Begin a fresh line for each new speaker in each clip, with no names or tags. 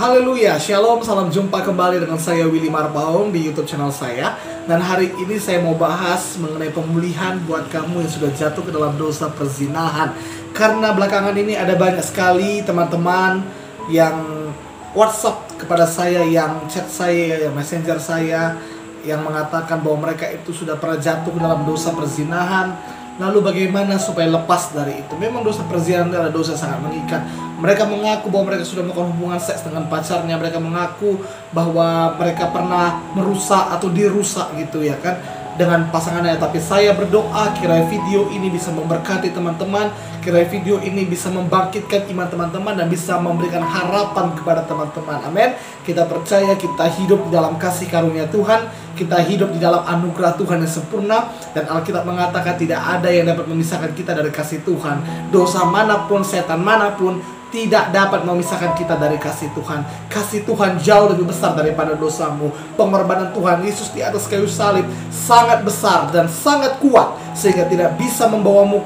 Haleluya, Shalom, salam jumpa kembali dengan saya Willy Marbaung di YouTube channel saya. Dan hari ini saya mau bahas mengenai pemulihan buat kamu yang sudah jatuh ke dalam dosa perzinahan. Karena belakangan ini ada banyak sekali teman-teman yang WhatsApp kepada saya, yang chat saya, yang messenger saya, yang mengatakan bahwa mereka itu sudah pernah jatuh ke dalam dosa perzinahan. Lalu bagaimana supaya lepas dari itu? Memang dosa perzinahan adalah dosa sangat mengikat. Mereka mengaku bahwa mereka sudah melakukan hubungan seks dengan pacarnya. Mereka mengaku bahwa mereka pernah merusak atau dirusak gitu ya kan, dengan pasangannya. Tapi saya berdoa kiranya video ini bisa memberkati teman-teman, kiranya video ini bisa membangkitkan iman teman-teman dan bisa memberikan harapan kepada teman-teman. Amin. Kita percaya kita hidup di dalam kasih karunia Tuhan, kita hidup di dalam anugerah Tuhan yang sempurna, dan Alkitab mengatakan tidak ada yang dapat memisahkan kita dari kasih Tuhan. Dosa manapun, setan manapun tidak dapat memisahkan kita dari kasih Tuhan. Kasih Tuhan jauh lebih besar daripada dosamu. Pengorbanan Tuhan Yesus di atas kayu salib sangat besar dan sangat kuat, sehingga tidak bisa membawamu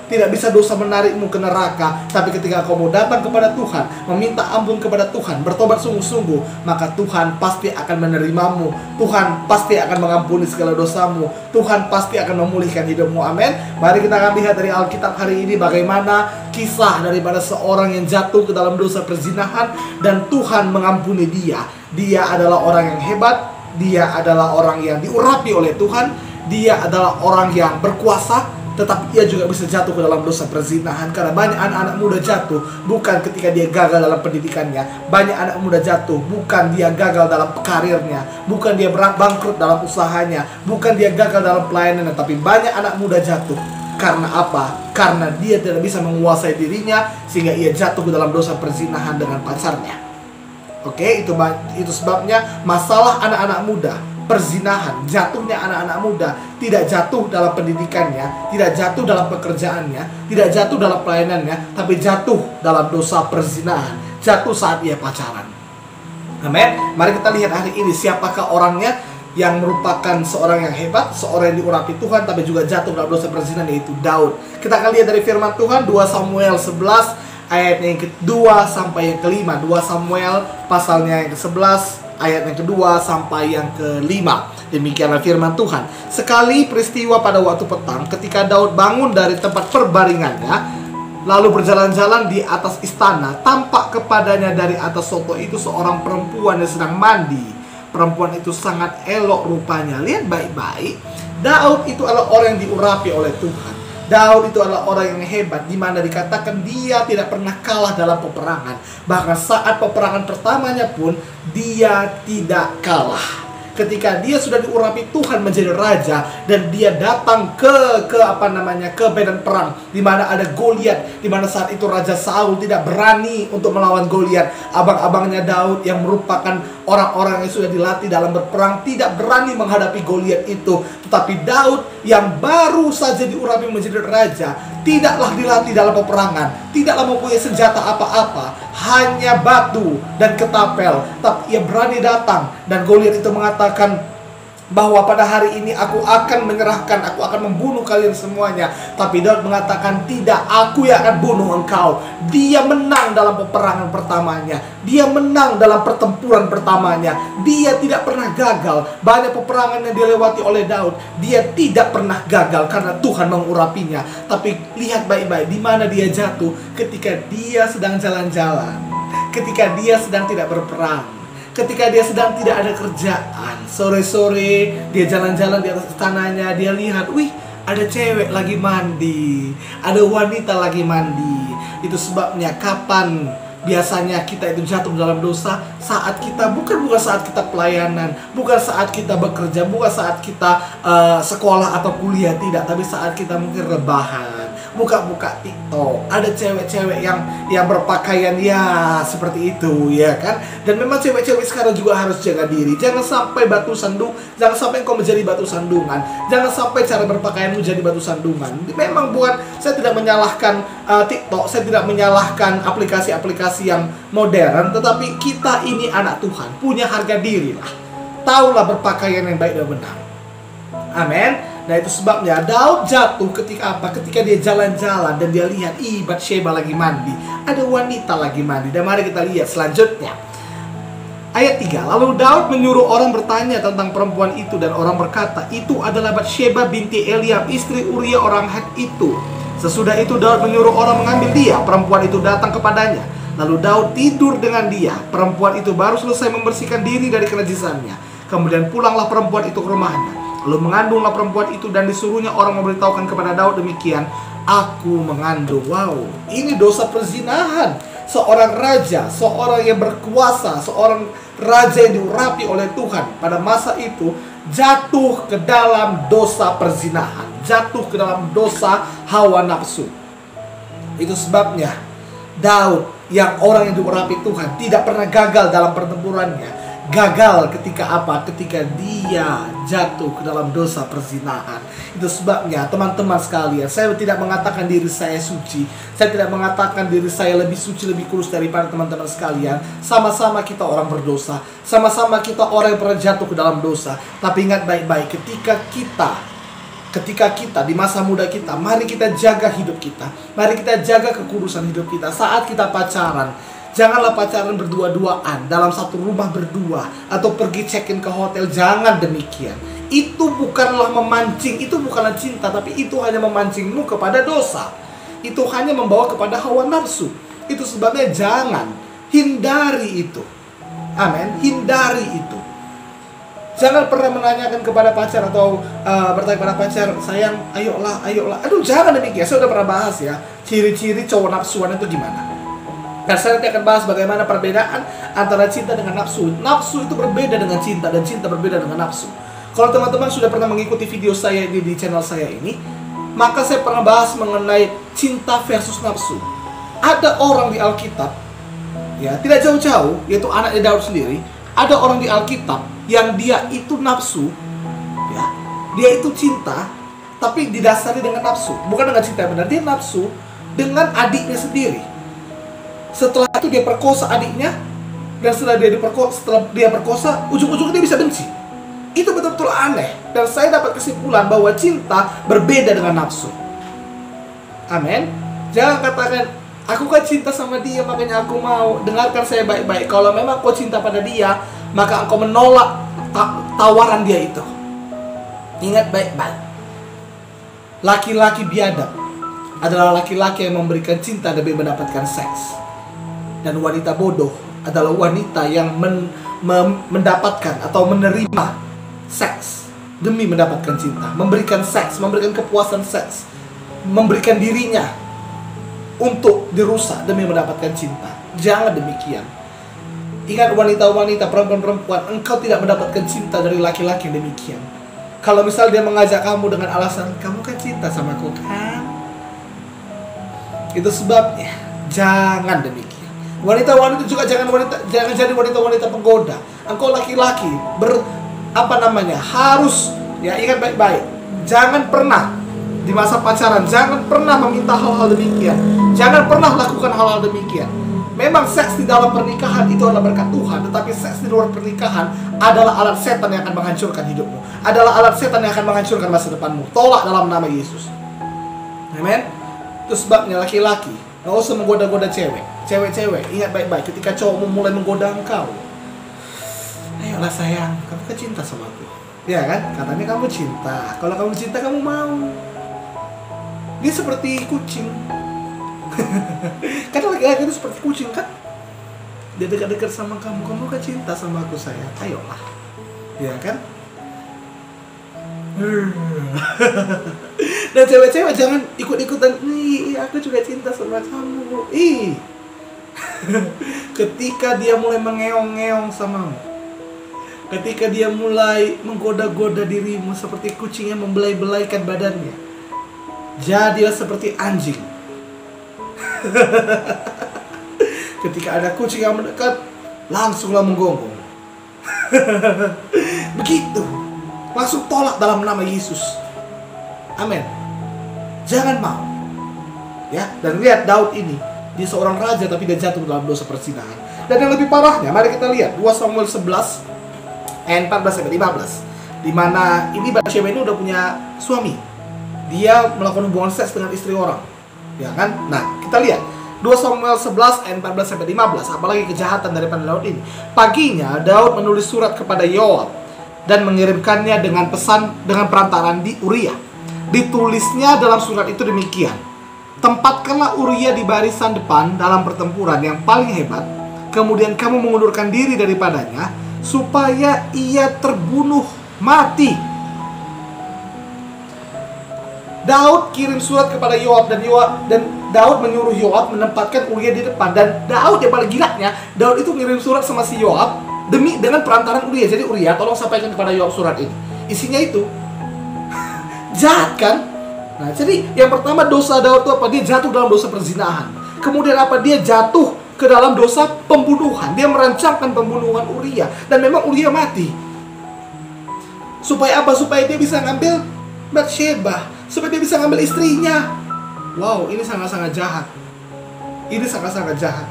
tidak bisa dosa menarikmu ke neraka. Tapi ketika kau mau datang kepada Tuhan, meminta ampun kepada Tuhan, bertobat sungguh-sungguh, maka Tuhan pasti akan menerimamu. Tuhan pasti akan mengampuni segala dosamu. Tuhan pasti akan memulihkan hidupmu. Amin. Mari kita akan lihat dari Alkitab hari ini bagaimana kisah daripada seorang yang jatuh ke dalam dosa perzinahan dan Tuhan mengampuni dia. Dia adalah orang yang hebat, dia adalah orang yang diurapi oleh Tuhan, dia adalah orang yang berkuasa, tetapi ia juga bisa jatuh ke dalam dosa perzinahan. Karena banyak anak-anak muda jatuh bukan ketika dia gagal dalam pendidikannya. Banyak anak muda jatuh bukan dia gagal dalam karirnya, bukan dia bangkrut dalam usahanya, bukan dia gagal dalam pelayanannya. Tapi banyak anak muda jatuh karena apa? Karena dia tidak bisa menguasai dirinya, sehingga ia jatuh ke dalam dosa perzinahan dengan pacarnya. Oke, itu sebabnya masalah anak-anak muda, perzinahan, jatuhnya anak-anak muda tidak jatuh dalam pendidikannya, tidak jatuh dalam pekerjaannya, tidak jatuh dalam pelayanannya, tapi jatuh dalam dosa perzinahan, jatuh saat ia pacaran. Amin. Mari kita lihat hari ini siapakah orangnya yang merupakan seorang yang hebat, seorang yang diurapi Tuhan, tapi juga jatuh dalam dosa perzinahan, yaitu Daud. Kita akan lihat dari firman Tuhan 2 Samuel 11 ayatnya yang kedua sampai yang kelima. 2 Samuel pasalnya yang ke-11 ayat yang kedua sampai yang kelima. Demikianlah firman Tuhan. Sekali peristiwa pada waktu petang, ketika Daud bangun dari tempat perbaringannya, lalu berjalan-jalan di atas istana, tampak kepadanya dari atas soto itu seorang perempuan yang sedang mandi. Perempuan itu sangat elok rupanya. Lihat baik-baik, Daud itu adalah orang yang diurapi oleh Tuhan. Daud itu adalah orang yang hebat, di mana dikatakan dia tidak pernah kalah dalam peperangan. Bahkan saat peperangan pertamanya pun dia tidak kalah. Ketika dia sudah diurapi Tuhan menjadi raja dan dia datang ke medan perang, di mana ada Goliat, di mana saat itu Raja Saul tidak berani untuk melawan Goliat. Abang-abangnya Daud yang merupakan orang-orang yang sudah dilatih dalam berperang tidak berani menghadapi Goliat itu. Tetapi Daud yang baru saja diurapi menjadi raja, tidaklah dilatih dalam peperangan, tidaklah mempunyai senjata apa-apa, hanya batu dan ketapel. Tapi ia berani datang, dan Goliat itu mengatakan bahwa pada hari ini aku akan menyerahkan, aku akan membunuh kalian semuanya. Tapi Daud mengatakan, tidak, aku yang akan bunuh engkau. Dia menang dalam peperangan pertamanya, dia menang dalam pertempuran pertamanya, dia tidak pernah gagal. Banyak peperangan yang dilewati oleh Daud, dia tidak pernah gagal karena Tuhan mengurapinya. Tapi lihat baik-baik di mana dia jatuh. Ketika dia sedang jalan-jalan, ketika dia sedang tidak berperang, ketika dia sedang tidak ada kerjaan, sore-sore dia jalan-jalan di atas istananya, dia lihat, wih, ada cewek lagi mandi, ada wanita lagi mandi. Itu sebabnya kapan biasanya kita itu jatuh dalam dosa? Saat kita bukan saat kita pelayanan, bukan saat kita bekerja, bukan saat kita sekolah atau kuliah, tidak, tapi saat kita mungkin rebahan, buka-buka TikTok, ada cewek-cewek yang berpakaian ya seperti itu, ya kan? Dan memang cewek-cewek sekarang juga harus jaga diri. Jangan sampai jangan sampai engkau menjadi batu sandungan. Jangan sampai cara berpakaianmu jadi batu sandungan. Memang saya tidak menyalahkan TikTok, saya tidak menyalahkan aplikasi-aplikasi yang modern, tetapi kita ini anak Tuhan, punya harga diri lah. Taulah berpakaian yang baik dan benar. Amin. Nah, itu sebabnya Daud jatuh ketika apa? Ketika dia jalan-jalan dan dia lihat, Batsheba lagi mandi, ada wanita lagi mandi. Dan mari kita lihat selanjutnya. Ayat 3, lalu Daud menyuruh orang bertanya tentang perempuan itu, dan orang berkata, itu adalah Batsheba binti Eliam, istri Uria orang Het itu. Sesudah itu Daud menyuruh orang mengambil dia. Perempuan itu datang kepadanya. Lalu Daud tidur dengan dia. Perempuan itu baru selesai membersihkan diri dari kenajisannya. Kemudian pulanglah perempuan itu ke rumahnya. Lalu mengandunglah perempuan itu, dan disuruhnya orang memberitahukan kepada Daud demikian, aku mengandung. Wow, ini dosa perzinahan. Seorang raja, seorang yang berkuasa, seorang raja yang diurapi oleh Tuhan pada masa itu jatuh ke dalam dosa perzinahan, jatuh ke dalam dosa hawa nafsu. Itu sebabnya Daud yang orang yang diurapi Tuhan tidak pernah gagal dalam pertempurannya. Gagal ketika apa? Ketika dia jatuh ke dalam dosa perzinahan. Itu sebabnya teman-teman sekalian, saya tidak mengatakan diri saya suci. Saya tidak mengatakan diri saya lebih suci, lebih kudus daripada teman-teman sekalian. Sama-sama kita orang berdosa. Sama-sama kita orang yang pernah jatuh ke dalam dosa. Tapi ingat baik-baik, ketika kita di masa muda kita, mari kita jaga hidup kita. Mari kita jaga kekudusan hidup kita. Saat kita pacaran, janganlah pacaran berdua-duaan dalam satu rumah berdua, atau pergi check-in ke hotel. Jangan demikian. Itu bukanlah memancing, itu bukanlah cinta, tapi itu hanya memancingmu kepada dosa. Itu hanya membawa kepada hawa nafsu. Itu sebabnya jangan, hindari itu. Amin, hindari itu. Jangan pernah menanyakan kepada pacar atau bertanya kepada pacar, sayang, ayolah. Aduh, jangan demikian. Saya udah pernah bahas ya, ciri-ciri cowok nafsuan itu gimana. Nah, saya nanti akan bahas bagaimana perbedaan antara cinta dengan nafsu. Nafsu itu berbeda dengan cinta, dan cinta berbeda dengan nafsu. Kalau teman-teman sudah pernah mengikuti video saya di channel saya ini, maka saya pernah bahas mengenai cinta versus nafsu. Ada orang di Alkitab, ya tidak jauh-jauh, yaitu anaknya Daud sendiri. Ada orang di Alkitab yang dia itu nafsu, ya, dia itu cinta, tapi didasari dengan nafsu, bukan dengan cinta yang benar. Dia nafsu dengan adiknya sendiri. Setelah itu dia perkosa adiknya, dan setelah dia perkosa, ujung-ujungnya dia bisa benci. Itu betul-betul aneh. Dan saya dapat kesimpulan bahwa cinta berbeda dengan nafsu. Amin. Jangan katakan, aku kan cinta sama dia makanya aku mau. Dengarkan saya baik-baik. Kalau memang kau cinta pada dia, maka engkau menolak tawaran dia itu. Ingat baik-baik, laki-laki biadab adalah laki-laki yang memberikan cinta demi mendapatkan seks. Dan wanita bodoh adalah wanita yang mendapatkan atau menerima seks demi mendapatkan cinta. Memberikan seks, memberikan kepuasan seks, memberikan dirinya untuk dirusak demi mendapatkan cinta. Jangan demikian. Ingat wanita-wanita, perempuan-perempuan, engkau tidak mendapatkan cinta dari laki-laki yang demikian. Kalau misal dia mengajak kamu dengan alasan, kamu kan cinta sama aku kan? Itu sebabnya jangan demikian. Wanita-wanita juga jangan jadi wanita-wanita penggoda. Engkau laki-laki harus ya, ingat baik-baik. Jangan pernah di masa pacaran, jangan pernah meminta hal-hal demikian. Jangan pernah lakukan hal-hal demikian. Memang seks di dalam pernikahan itu adalah berkat Tuhan, tetapi seks di luar pernikahan adalah alat setan yang akan menghancurkan hidupmu. Adalah alat setan yang akan menghancurkan masa depanmu. Tolak dalam nama Yesus. Amen. Itu sebabnya laki-laki nggak usah menggoda-goda cewek. Cewek-cewek, ingat baik-baik, ketika cowokmu mulai menggoda engkau, ayolah sayang, kamu kan cinta sama aku. Ya kan? Katanya kamu cinta. Kalau kamu cinta, kamu mau. Dia seperti kucing. Kan laki-laki itu seperti kucing kan? Dia dekat-dekat sama kamu, kamu kan cinta sama aku sayang. Ayolah. Ya kan? Dan cewek-cewek jangan ikut-ikutan, nih aku juga cinta sama kamu. Ketika dia mulai mengeong-ngeong samamu, ketika dia mulai menggoda-goda dirimu seperti kucing yang membelai-belaikan badannya, jadilah seperti anjing. Ketika ada kucing yang mendekat, langsunglah menggonggong. Begitu. Langsung tolak dalam nama Yesus. Amin. Jangan mau. Ya, dan lihat Daud ini, dia seorang raja tapi dia jatuh dalam dosa perzinahan. Dan yang lebih parahnya, mari kita lihat 2 Samuel 11 ayat 14 sampai 15. Di mana ini Batsheba ini udah punya suami. Dia melakukan hubungan seks dengan istri orang. Ya kan? Nah, kita lihat 2 Samuel 11 ayat 14 sampai 15. Apalagi kejahatan daripada Daud ini. Paginya Daud menulis surat kepada Yoab dan mengirimkannya dengan perantaraan di Uria. Ditulisnya dalam surat itu demikian: tempatkanlah Uria di barisan depan dalam pertempuran yang paling hebat. Kemudian kamu mengundurkan diri daripadanya supaya ia terbunuh mati. Daud kirim surat kepada Yoab dan Daud menyuruh Yoab menempatkan Uria di depan. Dan Daud yang paling gilanya, Daud itu ngirim surat sama si Yoab dengan perantaran Uria. Jadi Uria, tolong sampaikan kepada Yoab surat ini. Isinya itu jahat kan? Nah, jadi yang pertama dosa Daud itu apa? Dia jatuh dalam dosa perzinahan. Kemudian apa? Dia jatuh ke dalam dosa pembunuhan. Dia merancangkan pembunuhan Uria. Dan memang Uria mati. Supaya apa? Supaya dia bisa ngambil Batsheba, supaya dia bisa ngambil istrinya. Wow, ini sangat-sangat jahat. Ini sangat-sangat jahat.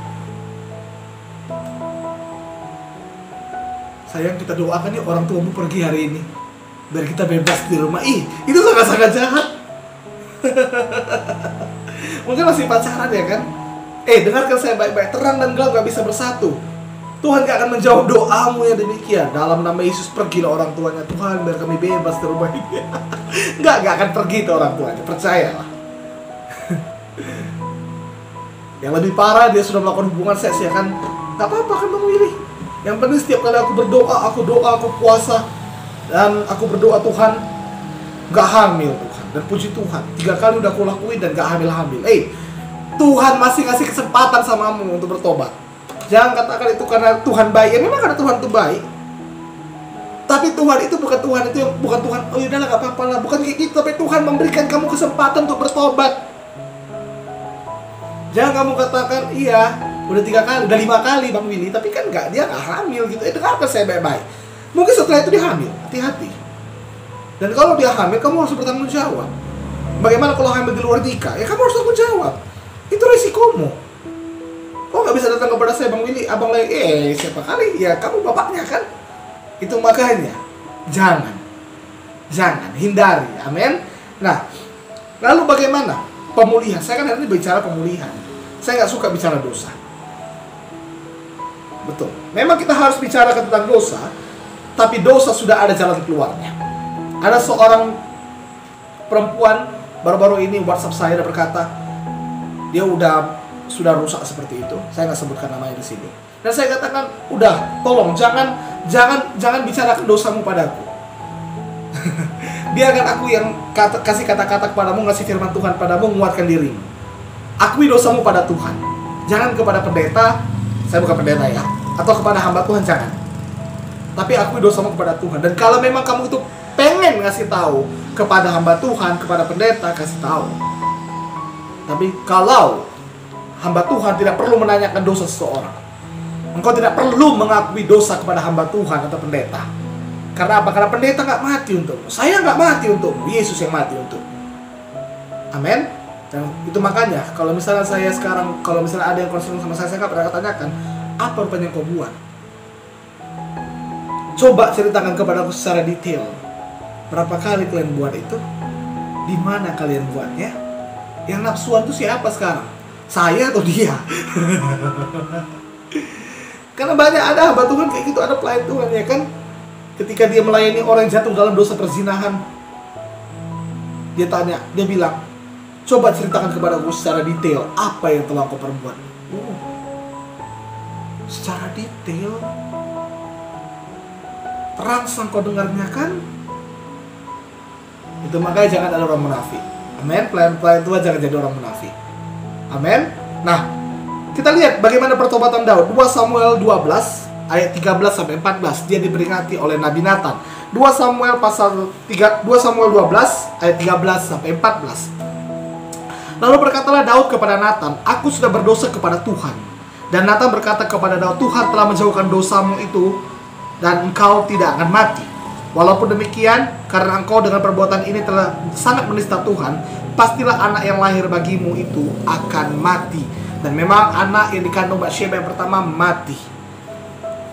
Sayang, kita doakan nih orang tuamu pergi hari ini, biar kita bebas di rumah. Itu sangat-sangat jahat. Mungkin masih pacaran ya kan? Dengarkan saya baik-baik. Terang dan gelap gak bisa bersatu. Tuhan gak akan menjawab doamu yang demikian. Dalam nama Yesus, pergilah orang tuanya. Tuhan, biar kami bebas di rumah ini. Gak akan pergi tuh orang tuanya, percayalah. Yang lebih parah, dia sudah melakukan hubungan seks ya kan. Gak apa-apa kan Bang Willy. Yang penting setiap kali aku berdoa, aku puasa, dan aku berdoa Tuhan, gak hamil Tuhan. Dan puji Tuhan, 3 kali udah aku lakuin dan gak hamil-hamil. Tuhan masih ngasih kesempatan samamu untuk bertobat. Jangan katakan itu karena Tuhan baik. Ya memang karena Tuhan itu baik. Tapi Tuhan itu bukan Tuhan oh yaudahlah gak apa-apa lah. Bukan kayak gitu. Tapi Tuhan memberikan kamu kesempatan untuk bertobat. Jangan kamu katakan, iya udah 3 kali, udah 5 kali Bang Willy, tapi kan dia gak hamil gitu. Dengarkan saya baik-baik. Mungkin setelah itu dia hamil. Hati-hati. Dan kalau dia hamil, kamu harus bertanggung jawab. Bagaimana kalau hamil di luar nikah? Ya kamu harus tanggung jawab. Itu resikomu. Kok gak bisa datang kepada saya Bang Willy, abang lagi, siapa kali? Ya kamu bapaknya kan? Itu makanya jangan hindari. Amin. Nah, lalu bagaimana pemulihan? Saya kan hari ini bicara pemulihan. Saya gak suka bicara dosa. Betul, memang kita harus bicara tentang dosa, tapi dosa sudah ada jalan keluarnya. Ada seorang perempuan baru-baru ini WhatsApp saya berkata, dia sudah rusak seperti itu. Saya nggak sebutkan namanya di sini. Dan saya katakan, udah, tolong jangan bicarakan dosamu padaku. Biarkan aku yang kasih kata-kata kepadamu, ngasih firman Tuhan padamu, menguatkan dirimu. Akui dosamu pada Tuhan. Jangan kepada pendeta, saya bukan pendeta ya, atau kepada hamba Tuhan, jangan. Tapi akui dosamu kepada Tuhan. Dan kalau memang kamu itu pengen ngasih tahu kepada hamba Tuhan, kepada pendeta, kasih tahu. Tapi kalau hamba Tuhan tidak perlu menanyakan dosa seseorang, engkau tidak perlu mengakui dosa kepada hamba Tuhan atau pendeta. Karena apa? Karena pendeta gak mati untukmu. Saya gak mati untukmu. Yesus yang mati untukmu. Amin. Dan itu makanya kalau misalnya saya sekarang, kalau misalnya ada yang konseling sama saya gak pernah tanyakan, apa rupanya yang kau buat? Coba ceritakan kepadaku secara detail. Berapa kali kalian buat itu? Di mana kalian buatnya? Yang nafsuan itu siapa sekarang? Saya atau dia? Karena banyak ada hamba Tuhan kayak gitu, ada pelayan Tuhan ya kan. Ketika dia melayani orang yang jatuh dalam dosa perzinahan, dia bilang, coba ceritakan kepadaku secara detail apa yang telah kau perbuat. Secara detail, terangsang kau dengarnya kan? Itu makanya jangan ada orang munafik. Amin. Pelayan Tuhan jangan jadi orang munafik. Amin. Nah, kita lihat bagaimana pertobatan Daud. 2 Samuel 12 ayat 13 sampai 14. Dia diperingati oleh Nabi Nathan. 2 Samuel 12 ayat 13 sampai 14. Lalu berkatalah Daud kepada Nathan, aku sudah berdosa kepada Tuhan. Dan Nathan berkata kepada Daud, Tuhan telah menjauhkan dosamu itu dan engkau tidak akan mati. Walaupun demikian, karena engkau dengan perbuatan ini telah sangat menista Tuhan, pastilah anak yang lahir bagimu itu akan mati. Dan memang anak yang dikandung Batsheba yang pertama mati.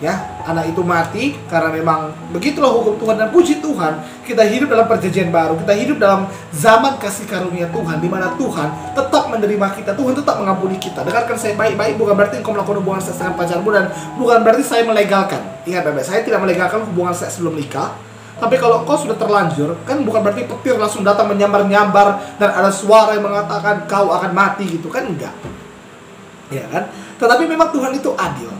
Ya, anak itu mati karena memang begitulah hukum Tuhan. Dan puji Tuhan, kita hidup dalam perjanjian baru. Kita hidup dalam zaman kasih karunia Tuhan, di mana Tuhan tetap menerima kita, Tuhan tetap mengampuni kita. Dengarkan saya baik-baik, bukan berarti engkau melakukan hubungan seks dengan pacarmu, dan bukan berarti saya melegalkan. Ingat baik-baik, saya tidak melegalkan hubungan seks sebelum nikah. Tapi kalau engkau sudah terlanjur, kan bukan berarti petir langsung datang menyambar-nyambar dan ada suara yang mengatakan kau akan mati gitu, kan enggak. Ya kan? Tetapi memang Tuhan itu adil.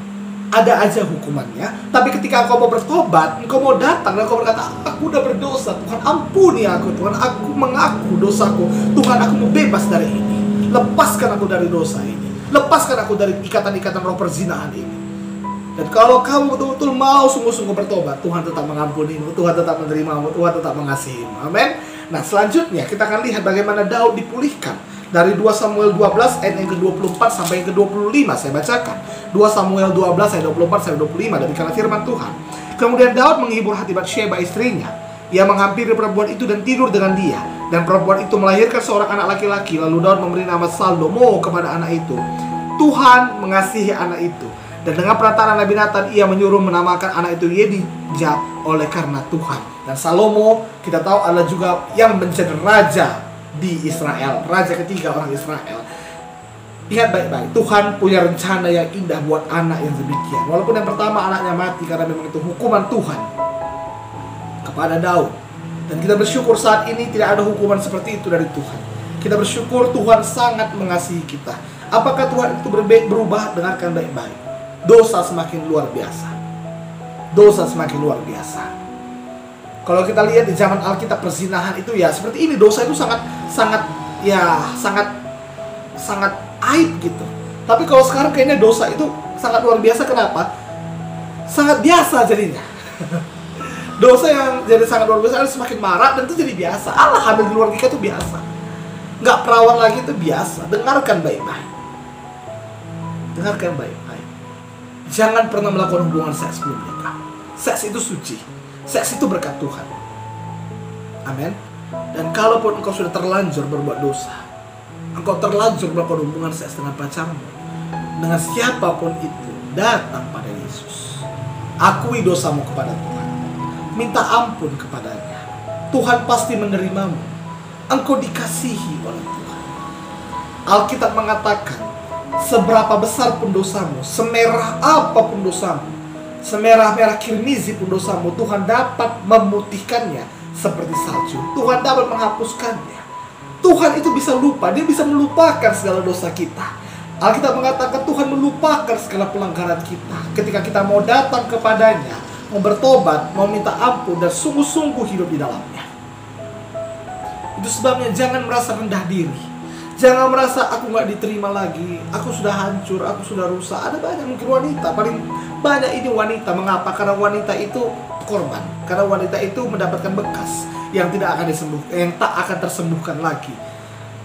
Ada aja hukumannya. Tapi ketika engkau mau bertobat, engkau mau datang dan engkau berkata, aku udah berdosa, Tuhan ampuni aku, Tuhan aku mengaku dosaku, Tuhan aku mau bebas dari ini, lepaskan aku dari dosa ini, lepaskan aku dari ikatan-ikatan roh perzinahan ini. Dan kalau kamu betul-betul mau sungguh-sungguh bertobat, Tuhan tetap mengampunimu, Tuhan tetap menerimamu, Tuhan tetap mengasihimu. Amin. Nah, selanjutnya kita akan lihat bagaimana Daud dipulihkan. Dari 2 Samuel 12 ayat yang ke-24 sampai yang ke-25, saya bacakan. 2 Samuel 12 ayat 24 sampai 25, demikianlah firman Tuhan. Kemudian Daud menghibur hati Batsyeba istrinya. Ia menghampiri perempuan itu dan tidur dengan dia. Dan perempuan itu melahirkan seorang anak laki-laki. Lalu Daud memberi nama Salomo kepada anak itu. Tuhan mengasihi anak itu. Dan dengan perantaraan Nabi Nathan, ia menyuruh menamakan anak itu Yedija oleh karena Tuhan. Dan Salomo kita tahu adalah juga yang menjadi raja di Israel, raja ketiga orang Israel. Lihat baik-baik, Tuhan punya rencana yang indah buat anak yang demikian. Walaupun yang pertama anaknya mati karena memang itu hukuman Tuhan kepada Daud. Dan kita bersyukur saat ini tidak ada hukuman seperti itu dari Tuhan. Kita bersyukur Tuhan sangat mengasihi kita. Apakah Tuhan itu berubah? Dengarkan baik-baik. Dosa semakin luar biasa. Dosa semakin luar biasa. Kalau kita lihat di zaman Alkitab, perzinahan itu ya seperti ini, dosa itu sangat aib gitu. Tapi kalau sekarang kayaknya dosa itu sangat luar biasa. Kenapa? Sangat biasa jadinya. Dosa yang jadi sangat luar biasa semakin marak dan itu jadi biasa. Allah, hamil di luar nikah itu biasa. Nggak perawan lagi itu biasa. Dengarkan baik-baik. Dengarkan baik-baik. Jangan pernah melakukan hubungan seks sebelum nikah. Seks itu suci. Seks itu berkat Tuhan. Amin. Dan kalaupun engkau sudah terlanjur berbuat dosa, engkau terlanjur melakukan hubungan seks dengan pacarmu, dengan siapapun itu, datang pada Yesus. Akui dosamu kepada Tuhan. Minta ampun kepadanya. Tuhan pasti menerimamu. Engkau dikasihi oleh Tuhan. Alkitab mengatakan, seberapa besar pun dosamu, semerah apapun dosamu, semerah-merah kirmizi pun dosamu, Tuhan dapat memutihkannya seperti salju. Tuhan dapat menghapuskannya. Tuhan itu bisa lupa. Dia bisa melupakan segala dosa kita. Alkitab mengatakan Tuhan melupakan segala pelanggaran kita ketika kita mau datang kepadanya, mau bertobat, mau minta ampun, dan sungguh-sungguh hidup di dalamnya. Itu sebabnya jangan merasa rendah diri. Jangan merasa aku gak diterima lagi, aku sudah hancur, aku sudah rusak. Ada banyak mungkin wanita, paling banyak ini wanita. Mengapa? Karena wanita itu korban. Karena wanita itu mendapatkan bekas yang tidak akan disembuhkan, yang tak akan tersembuhkan lagi.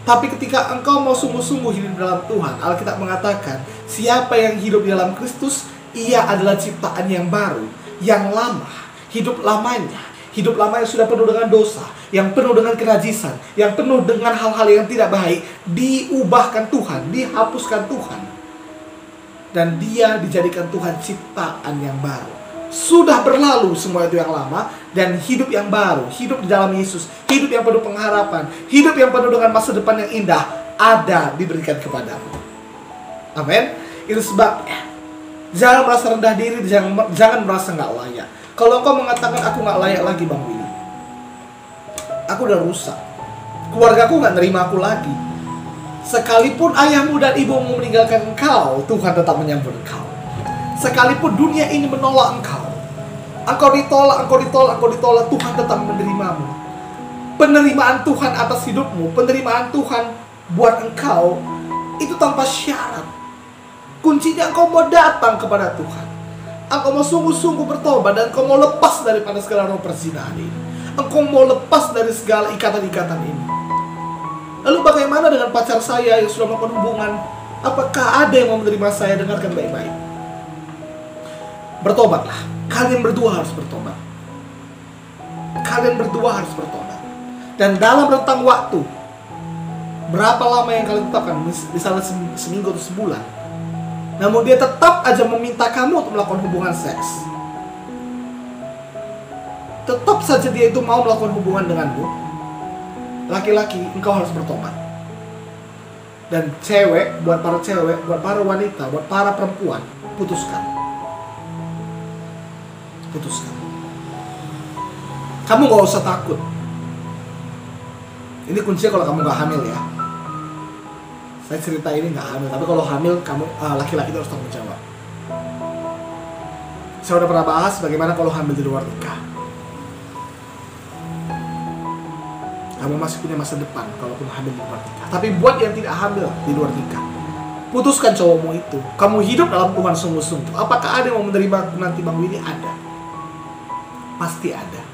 Tapi ketika engkau mau sungguh-sungguh hidup dalam Tuhan, Alkitab mengatakan, siapa yang hidup di dalam Kristus, ia adalah ciptaan yang baru, yang lama, hidup lamanya. Hidup lama yang sudah penuh dengan dosa, yang penuh dengan kenajisan, yang penuh dengan hal-hal yang tidak baik, diubahkan Tuhan, dihapuskan Tuhan. Dan dia dijadikan Tuhan ciptaan yang baru. Sudah berlalu semua itu yang lama, dan hidup yang baru, hidup di dalam Yesus, hidup yang penuh pengharapan, hidup yang penuh dengan masa depan yang indah, ada diberikan kepadamu. Amin. Itu sebabnya jangan merasa rendah diri, jangan merasa nggak layak. Kalau engkau mengatakan aku nggak layak lagi Bang Willy, aku udah rusak, keluargaku nggak nerima aku lagi, sekalipun ayahmu dan ibumu meninggalkan engkau, Tuhan tetap menyambut engkau. Sekalipun dunia ini menolak engkau, engkau ditolak, Tuhan tetap menerimamu. Penerimaan Tuhan atas hidupmu, penerimaan Tuhan buat engkau, itu tanpa syarat. Kuncinya engkau mau datang kepada Tuhan. Engkau mau sungguh-sungguh bertobat, dan engkau mau lepas daripada segala roh perzinahan ini. Engkau mau lepas dari segala ikatan-ikatan ini. Lalu bagaimana dengan pacar saya yang sudah melakukan hubungan? Apakah ada yang mau menerima saya? Dengarkan baik-baik. Bertobatlah. Kalian berdua harus bertobat. Kalian berdua harus bertobat. Dan dalam rentang waktu, berapa lama yang kalian tetapkan? Misalnya seminggu atau sebulan, namun dia tetap aja meminta kamu untuk melakukan hubungan seks, tetap saja dia itu mau melakukan hubungan denganmu, laki-laki, engkau harus bertobat. Dan cewek, buat para cewek, buat para wanita, buat para perempuan, putuskan. Putuskan. Kamu gak usah takut. Ini kuncinya kalau kamu gak hamil ya. Saya cerita ini gak hamil, tapi kalau hamil kamu laki-laki itu harus tanggung jawab. Saya udah pernah bahas bagaimana kalau hamil di luar nikah. Kamu masih punya masa depan kalaupun hamil di luar nikah. Tapi buat yang tidak hamil di luar nikah, putuskan cowokmu itu. Kamu hidup dalam Tuhan sungguh-sungguh. Apakah ada yang mau menerima nanti Bang Willy? Ada. Pasti ada.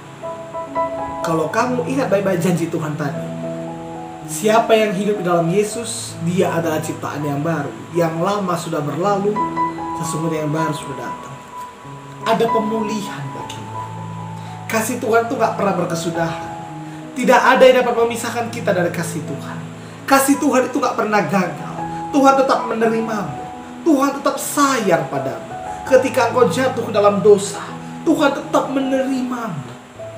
Kalau kamu ingat baik-baik janji Tuhan tadi, siapa yang hidup di dalam Yesus, dia adalah ciptaan yang baru. Yang lama sudah berlalu, sesungguhnya yang baru sudah datang. Ada pemulihan bagimu. Kasih Tuhan itu gak pernah berkesudahan. Tidak ada yang dapat memisahkan kita dari kasih Tuhan. Kasih Tuhan itu gak pernah gagal. Tuhan tetap menerimamu. Tuhan tetap sayang padamu. Ketika engkau jatuh ke dalam dosa, Tuhan tetap menerimamu.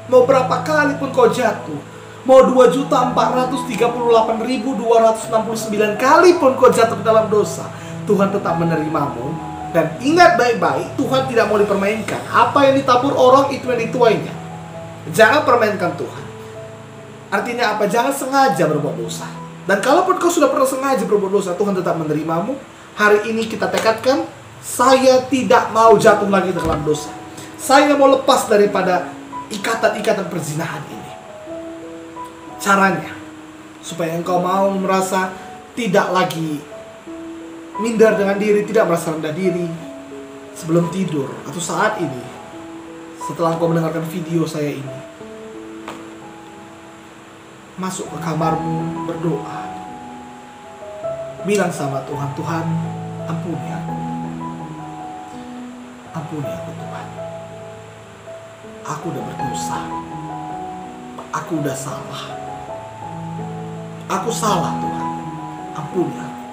Mau berapa kali pun kau jatuh, mau 2.438.269 kali pun kau jatuh ke dalam dosa, Tuhan tetap menerimamu. Dan ingat baik-baik, Tuhan tidak mau dipermainkan. Apa yang ditabur orang, itu yang dituainya. Jangan permainkan Tuhan. Artinya apa? Jangan sengaja berbuat dosa. Dan kalaupun kau sudah pernah sengaja berbuat dosa, Tuhan tetap menerimamu. Hari ini kita tekadkan, saya tidak mau jatuh lagi ke dalam dosa. Saya mau lepas daripada ikatan-ikatan perzinahan ini. Caranya, supaya engkau mau merasa tidak lagi minder dengan diri, tidak merasa rendah diri, sebelum tidur atau saat ini, setelah engkau mendengarkan video saya ini, masuk ke kamarmu, berdoa, bilang sama Tuhan, Tuhan, ampuni aku. Ampuni aku Tuhan. Aku udah berdosa. Aku udah salah. Aku salah Tuhan. Ampuni aku.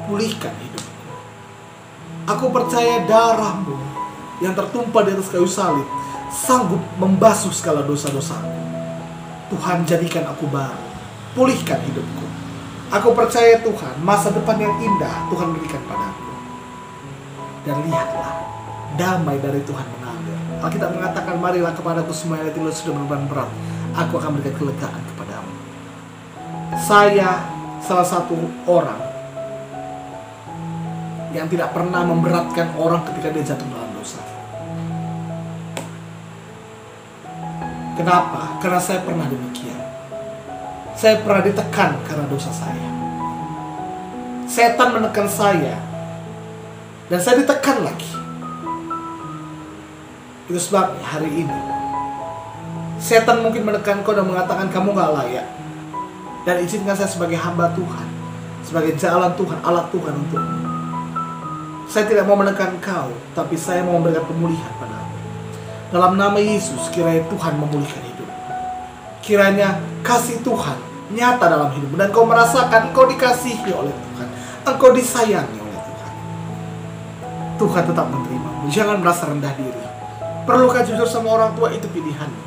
Pulihkan hidupku. Aku percaya darah-Mu yang tertumpah di atas kayu salib sanggup membasuh segala dosa-dosaku. Tuhan, jadikan aku baru. Pulihkan hidupku. Aku percaya Tuhan, masa depan yang indah Tuhan berikan padaku. Dan lihatlah, damai dari Tuhan mengalir. Alkitab mengatakan, marilah kepadaku semua yang letih sudah berbeban berat, aku akan berikan kelegaan kepadamu. Saya salah satu orang yang tidak pernah memberatkan orang ketika dia jatuh dalam dosa. Kenapa? Karena saya pernah demikian. Saya pernah ditekan karena dosa saya. Setan menekan saya, dan saya ditekan lagi. Itu sebabnya hari ini setan mungkin menekan kau dan mengatakan kamu gak layak. Dan izinkan saya sebagai hamba Tuhan, sebagai jalan Tuhan, alat Tuhan untukmu. Saya tidak mau menekan kau, tapi saya mau memberikan pemulihan padamu. Dalam nama Yesus, kiranya Tuhan memulihkan hidupmu. Kiranya kasih Tuhan nyata dalam hidupmu, dan kau merasakan engkau dikasihi oleh Tuhan, engkau disayangi oleh Tuhan. Tuhan tetap menerimamu. Jangan merasa rendah diri. Perlukah jujur sama orang tua? Itu pilihanmu.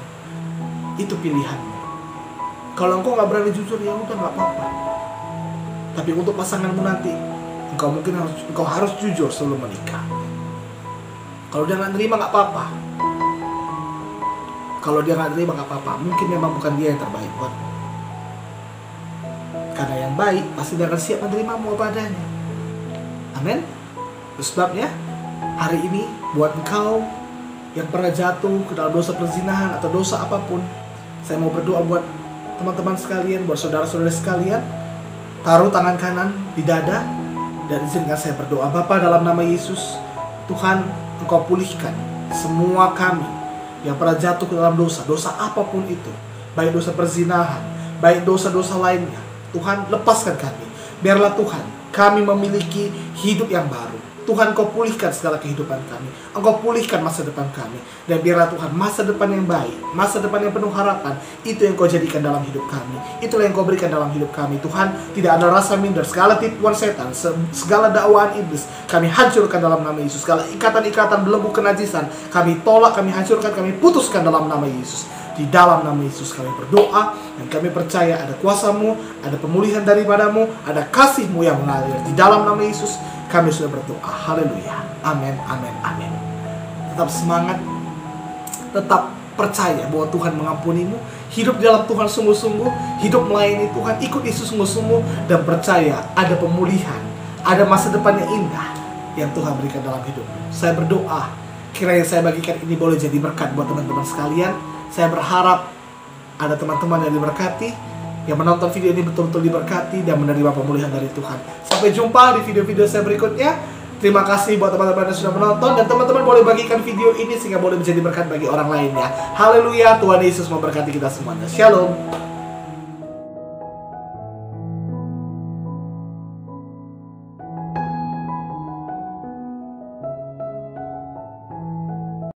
Itu pilihanmu. Kalau engkau gak berani jujur, ya udah gak apa-apa. Tapi untuk pasanganmu nanti, engkau harus jujur sebelum menikah. Kalau dia gak nerima gak apa-apa. Kalau dia gak nerima gak apa-apa. Mungkin memang bukan dia yang terbaik buatmu. Karena yang baik pasti dia akan siap menerimamu apa adanya. Amin. Itu sebabnya hari ini buat engkau yang pernah jatuh ke dalam dosa perzinahan atau dosa apapun, saya mau berdoa buat teman-teman sekalian, buat saudara-saudara sekalian. Taruh tangan kanan di dada dan izinkan saya berdoa. Bapa, dalam nama Yesus, Tuhan, Engkau pulihkan semua kami yang pernah jatuh ke dalam dosa apapun itu, baik dosa perzinahan, baik dosa-dosa lainnya. Tuhan, lepaskan kami. Biarlah Tuhan, kami memiliki hidup yang baru. Tuhan, Kau pulihkan segala kehidupan kami. Engkau pulihkan masa depan kami. Dan biarlah Tuhan, masa depan yang baik, masa depan yang penuh harapan, itu yang Kau jadikan dalam hidup kami. Itulah yang Kau berikan dalam hidup kami. Tuhan, tidak ada rasa minder. Segala tipuan setan, segala dakwaan iblis, kami hancurkan dalam nama Yesus. Segala ikatan-ikatan belenggu kenajisan, kami tolak, kami hancurkan, kami putuskan dalam nama Yesus. Di dalam nama Yesus kami berdoa, dan kami percaya ada kuasa-Mu, ada pemulihan daripadamu, ada kasih-Mu yang mengalir. Di dalam nama Yesus kami sudah berdoa. Haleluya. Amin, amin, amin. Tetap semangat, tetap percaya bahwa Tuhan mengampunimu. Hidup di dalam Tuhan sungguh-sungguh, hidup melayani Tuhan, ikut Yesus sungguh-sungguh, dan percaya ada pemulihan, ada masa depan yang indah yang Tuhan berikan dalam hidupmu. Saya berdoa, kiranya saya bagikan ini boleh jadi berkat buat teman-teman sekalian. Saya berharap ada teman-teman yang diberkati, yang menonton video ini betul-betul diberkati dan menerima pemulihan dari Tuhan. Sampai jumpa di video-video saya berikutnya. Terima kasih buat teman-teman yang sudah menonton, dan teman-teman boleh bagikan video ini sehingga boleh menjadi berkat bagi orang lainnya. Haleluya, Tuhan Yesus memberkati kita semuanya. Shalom.